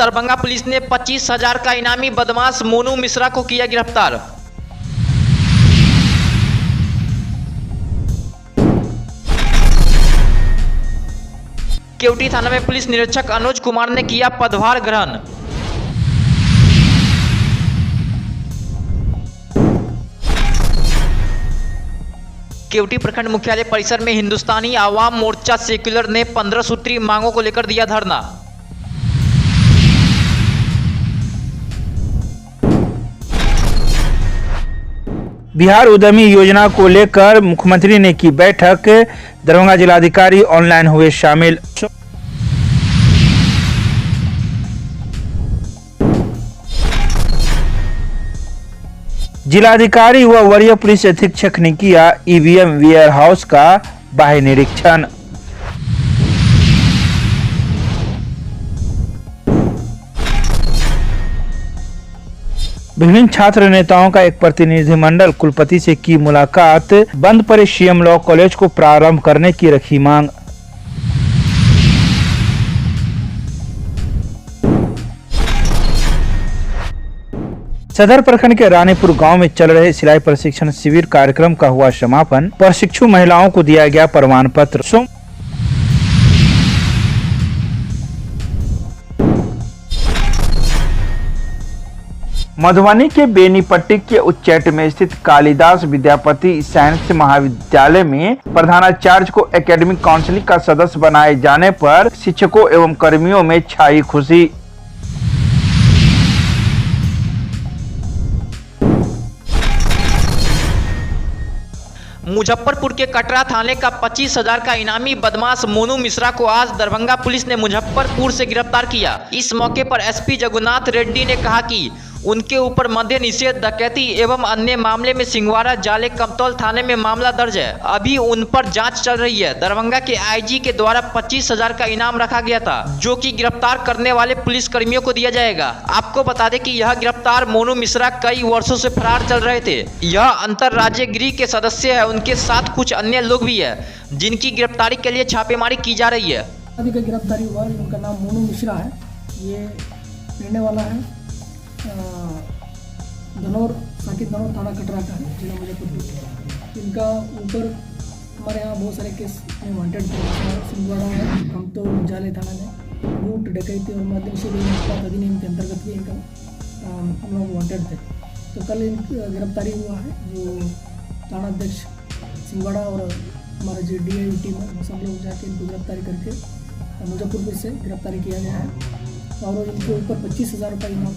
Darbhanga police ने 25,000 का इनामी बदमाश मोनू मिश्रा को किया गिरफ्तार। केवटी थाना में पुलिस निरीक्षक अनुज कुमार ने किया पदभार ग्रहण। केवटी प्रखंड मुख्यालय परिसर में हिंदुस्तानी आवाम मोर्चा सेक्युलर ने 15 सूत्री मांगों को लेकर दिया धरना। बिहार उद्यमी योजना को लेकर मुख्यमंत्री ने की बैठक, दरभंगा जिलाधिकारी ऑनलाइन हुए शामिल। जिलाधिकारी व वरीय पुलिस अधीक्षक ने किया ईवीएम वेयर हाउस का बाह्य निरीक्षण। विभिन्न छात्र नेताओं का एक प्रतिनिधिमंडल कुलपति से की मुलाकात, बंद पड़े सीएम लॉ कॉलेज को प्रारंभ करने की रखी मांग। सदर प्रखंड के रानीपुर गांव में चल रहे सिलाई प्रशिक्षण शिविर कार्यक्रम का हुआ समापन, प्रशिक्षु महिलाओं को दिया गया प्रमाण पत्र। मधुबनी के बेनीपट्टी के उच्चैठ में स्थित कालिदास विद्यापति साइंस महाविद्यालय में प्रधानाचार्य को एकेडमिक काउंसिल का सदस्य बनाए जाने पर शिक्षकों एवं कर्मियों में छाई खुशी। मुजफ्फरपुर के कटरा थाने का 25,000 का इनामी बदमाश मोनू मिश्रा को आज दरभंगा पुलिस ने मुजफ्फरपुर से गिरफ्तार किया। इस मौके पर एसपी जगुनाथ रेड्डी ने कहा कि उनके ऊपर मद्य निषेध, डकैती एवं अन्य मामले में सिंगवाड़ा जाले कमतौल थाने में मामला दर्ज है। अभी उन पर जांच चल रही है। दरभंगा के आईजी के द्वारा 25,000 का इनाम रखा गया था, जो कि गिरफ्तार करने वाले पुलिस कर्मियों को दिया जाएगा। आपको बता दें कि यह गिरफ्तार मोनू मिश्रा कई वर्षों से फरार चल रहे थे। यह अंतर्राज्यीय गृह के सदस्य है। उनके साथ कुछ अन्य लोग भी है, जिनकी गिरफ्तारी के लिए छापेमारी की जा रही है। गिरफ्तारी हुआ, उनका नाम मोनू मिश्रा है। ये रहने वाला है साकिब धनौर थाना कटरा का है, जिला मुजफ्फरपुर। इनका ऊपर हमारे यहाँ बहुत सारे केस में वांटेड थे। सिंगवाड़ा में, हम तो जाले थाना में लूट, डकैती और मद्य निषेध अधिनियम के अंतर्गत भी इनका हम लोग वांटेड थे। तो कल इनकी गिरफ्तारी हुआ है, जो थाना अध्यक्ष सिंगवाड़ा और हमारे जो DIU टीम है, सब लोग जाके इनको गिरफ्तारी करके मुजफ्फरपुर से गिरफ्तारी किया गया है और इनके ऊपर 25,000 रुपये इनाम।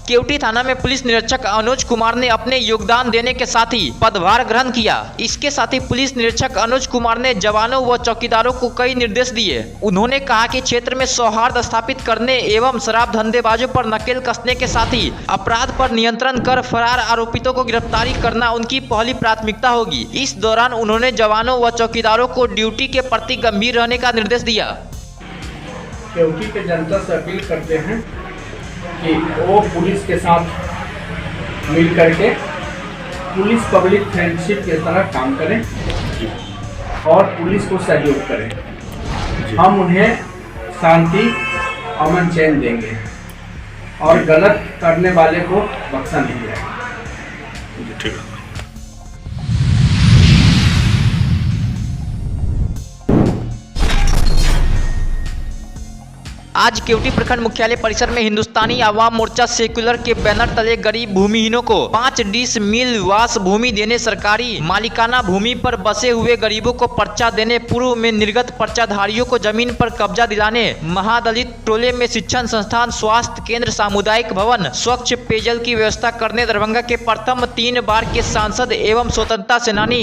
केवटी थाना में पुलिस निरीक्षक अनुज कुमार ने अपने योगदान देने के साथ ही पदभार ग्रहण किया। इसके साथ ही पुलिस निरीक्षक अनुज कुमार ने जवानों व चौकीदारों को कई निर्देश दिए। उन्होंने कहा कि क्षेत्र में सौहार्द स्थापित करने एवं शराब धंधेबाजों पर नकेल कसने के साथ ही अपराध पर नियंत्रण कर फरार आरोपितों को गिरफ्तारी करना उनकी पहली प्राथमिकता होगी। इस दौरान उन्होंने जवानों व चौकीदारों को ड्यूटी के प्रति गंभीर रहने का निर्देश दिया। केवटी के जनता से अपील करते हैं कि वो पुलिस के साथ मिल करके पुलिस पब्लिक फ्रेंडशिप की तरह काम करें और पुलिस को सहयोग करें। हम उन्हें शांति, अमन, चैन देंगे और गलत करने वाले को बख्शा नहीं जाएगा। ठीक है। आज केवटी प्रखंड मुख्यालय परिसर में हिंदुस्तानी आवाम मोर्चा सेक्युलर के बैनर तले गरीब भूमिहीनों को 5 डिस मिल वास भूमि देने, सरकारी मालिकाना भूमि पर बसे हुए गरीबों को पर्चा देने, पूर्व में निर्गत पर्चाधारियों को जमीन पर कब्जा दिलाने, महादलित टोले में शिक्षण संस्थान, स्वास्थ्य केंद्र, सामुदायिक भवन, स्वच्छ पेयजल की व्यवस्था करने, दरभंगा के प्रथम 3 बार के सांसद एवं स्वतंत्रता सेनानी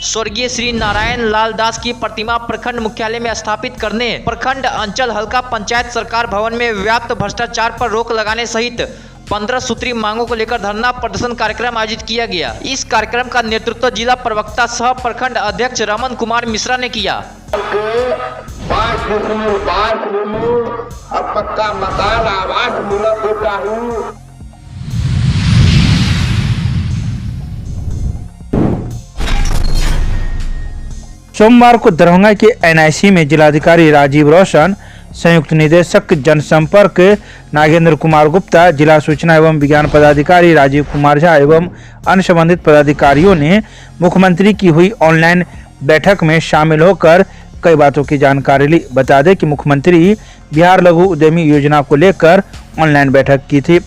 स्वर्गीय श्री नारायण लाल दास की प्रतिमा प्रखंड मुख्यालय में स्थापित करने, प्रखंड अंचल हल्का पंचायत सरकार भवन में व्याप्त भ्रष्टाचार पर रोक लगाने सहित 15 सूत्री मांगों को लेकर धरना प्रदर्शन कार्यक्रम आयोजित किया गया। इस कार्यक्रम का नेतृत्व जिला प्रवक्ता सह प्रखंड अध्यक्ष रमन कुमार मिश्रा ने किया। 5 पक्का मकान आवास मिला देता हूँ। सोमवार को दरभंगा के एनआईसी में जिलाधिकारी राजीव रोशन, संयुक्त निदेशक जनसंपर्क नागेंद्र कुमार गुप्ता, जिला सूचना एवं विज्ञान पदाधिकारी राजीव कुमार झा एवं अन्य संबंधित पदाधिकारियों ने मुख्यमंत्री की हुई ऑनलाइन बैठक में शामिल होकर कई बातों की जानकारी ली। बता दें कि मुख्यमंत्री बिहार लघु उद्यमी योजना को लेकर ऑनलाइन बैठक की थी,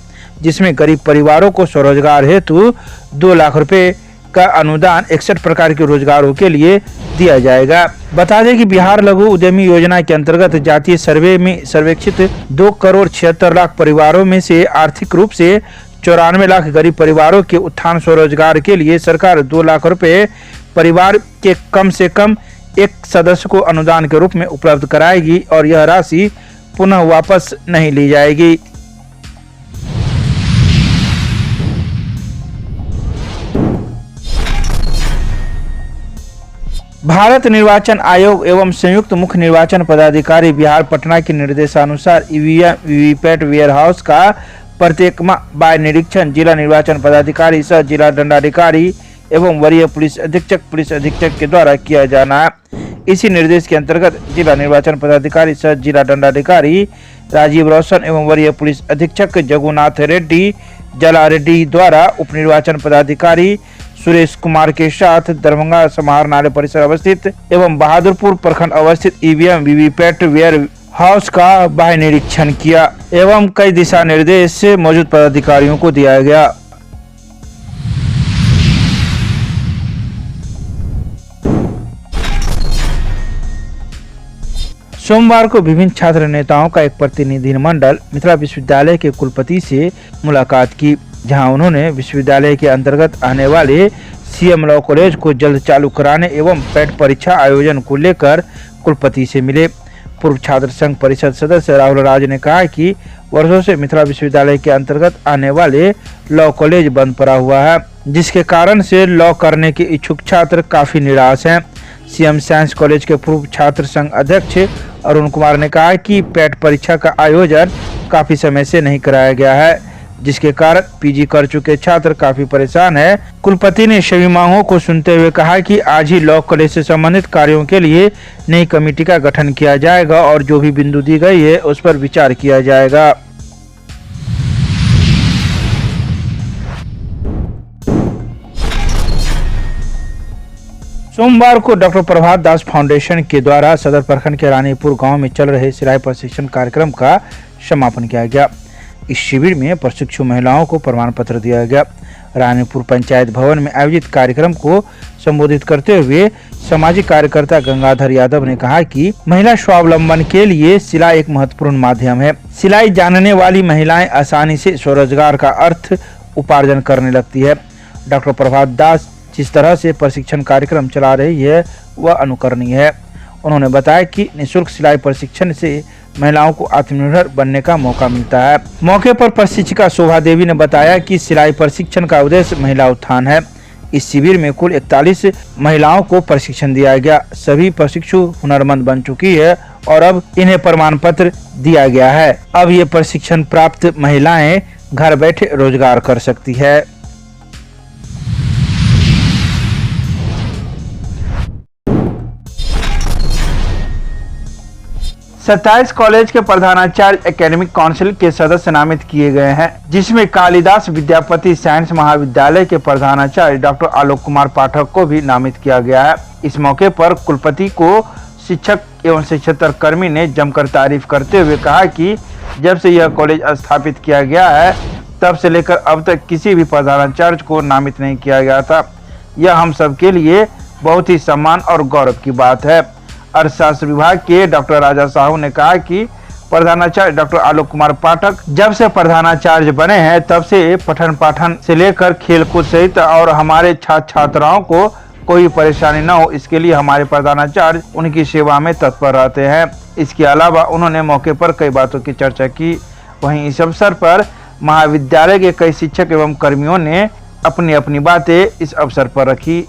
जिसमें गरीब परिवारों को स्वरोजगार हेतु 2 लाख रुपए का अनुदान 61 प्रकार के रोजगारों के लिए दिया जाएगा। बता दें कि बिहार लघु उद्यमी योजना के अंतर्गत जातीय सर्वे में सर्वेक्षित 2,76,00,000 परिवारों में से आर्थिक रूप से 94 लाख गरीब परिवारों के उत्थान स्वरोजगार के लिए सरकार 2 लाख रुपए परिवार के कम से कम एक सदस्य को अनुदान के रूप में उपलब्ध कराएगी और यह राशि पुनः वापस नहीं ली जाएगी। भारत निर्वाचन आयोग एवं संयुक्त मुख्य निर्वाचन पदाधिकारी बिहार पटना के निर्देशानुसार ईवीएम वीवीपैट वेयर हाउस का प्रत्येक माह बाय निरीक्षण जिला निर्वाचन पदाधिकारी सह जिला दंडाधिकारी एवं वरीय पुलिस अधीक्षक के द्वारा किया जाना है। इसी निर्देश के अंतर्गत जिला निर्वाचन पदाधिकारी सह जिला दंडाधिकारी राजीव रोशन एवं वरीय पुलिस अधीक्षक जगुनाथ रेड्डी जला रेड्डी द्वारा उप निर्वाचन पदाधिकारी सुरेश कुमार के साथ दरभंगा समाहरणालय परिसर अवस्थित एवं बहादुरपुर प्रखंड अवस्थित ईवीएम वीवीपैट वेयर हाउस का बाह्य निरीक्षण किया एवं कई दिशा निर्देश मौजूद पदाधिकारियों को दिया गया। सोमवार को विभिन्न छात्र नेताओं का एक प्रतिनिधिमंडल मिथिला विश्वविद्यालय के कुलपति से मुलाकात की, जहां उन्होंने विश्वविद्यालय के अंतर्गत आने वाले सीएम लॉ कॉलेज को जल्द चालू कराने एवं पैट परीक्षा आयोजन को लेकर कुलपति से मिले। पूर्व छात्र संघ परिषद सदस्य राहुल राज ने कहा कि वर्षों से मिथिला विश्वविद्यालय के अंतर्गत आने वाले लॉ कॉलेज बंद पड़ा हुआ है, जिसके कारण से लॉ करने के इच्छुक छात्र काफी निराश हैं। सीएम साइंस कॉलेज के पूर्व छात्र संघ अध्यक्ष अरुण कुमार ने कहा कि पैट परीक्षा का आयोजन काफी समय से नहीं कराया गया है, जिसके कारण पीजी कर चुके छात्र काफी परेशान है। कुलपति ने सभी मांगों को सुनते हुए कहा कि आज ही लॉ कॉलेज से संबंधित कार्यों के लिए नई कमेटी का गठन किया जाएगा और जो भी बिंदु दी गई है उस पर विचार किया जाएगा। सोमवार को डॉक्टर प्रभात दास फाउंडेशन के द्वारा सदर प्रखंड के रानीपुर गांव में चल रहे सिलाई प्रशिक्षण कार्यक्रम का समापन किया गया। इस शिविर में प्रशिक्षु महिलाओं को प्रमाण पत्र दिया गया। रानीपुर पंचायत भवन में आयोजित कार्यक्रम को संबोधित करते हुए सामाजिक कार्यकर्ता गंगाधर यादव ने कहा कि महिला स्वावलंबन के लिए सिलाई एक महत्वपूर्ण माध्यम है। सिलाई जानने वाली महिलाएं आसानी से स्वरोजगार का अर्थ उपार्जन करने लगती है। डॉक्टर प्रभात दास जिस तरह से प्रशिक्षण कार्यक्रम चला रही है वह अनुकरणीय है। उन्होंने बताया कि निःशुल्क सिलाई प्रशिक्षण से महिलाओं को आत्मनिर्भर बनने का मौका मिलता है। मौके पर प्रशिक्षिका शोभा देवी ने बताया कि सिलाई प्रशिक्षण का उद्देश्य महिला उत्थान है। इस शिविर में कुल 41 महिलाओं को प्रशिक्षण दिया गया। सभी प्रशिक्षु हुनरमंद बन चुकी है और अब इन्हें प्रमाण पत्र दिया गया है। अब ये प्रशिक्षण प्राप्त महिलाएं घर बैठे रोजगार कर सकती है। 27 कॉलेज के प्रधानाचार्य एकेडमिक काउंसिल के सदस्य नामित किए गए हैं, जिसमें कालिदास विद्यापति साइंस महाविद्यालय के प्रधानाचार्य डॉक्टर आलोक कुमार पाठक को भी नामित किया गया है। इस मौके पर कुलपति को शिक्षक एवं शिक्षेतर कर्मी ने जमकर तारीफ करते हुए कहा कि जब से यह कॉलेज स्थापित किया गया है तब से लेकर अब तक किसी भी प्रधानाचार्य को नामित नहीं किया गया था। यह हम सब के लिए बहुत ही सम्मान और गौरव की बात है। अर्थशास्त्र विभाग के डॉक्टर राजा साहू ने कहा कि प्रधानाचार्य डॉक्टर आलोक कुमार पाठक जब से प्रधानाचार्य बने हैं तब से पठन पाठन से लेकर खेलकूद सहित और हमारे छात्र छात्राओं को कोई परेशानी न हो, इसके लिए हमारे प्रधानाचार्य उनकी सेवा में तत्पर रहते हैं। इसके अलावा उन्होंने मौके पर कई बातों की चर्चा की। वहीं इस अवसर पर महाविद्यालय के कई शिक्षक एवं कर्मियों ने अपनी अपनी बातें इस अवसर पर रखी।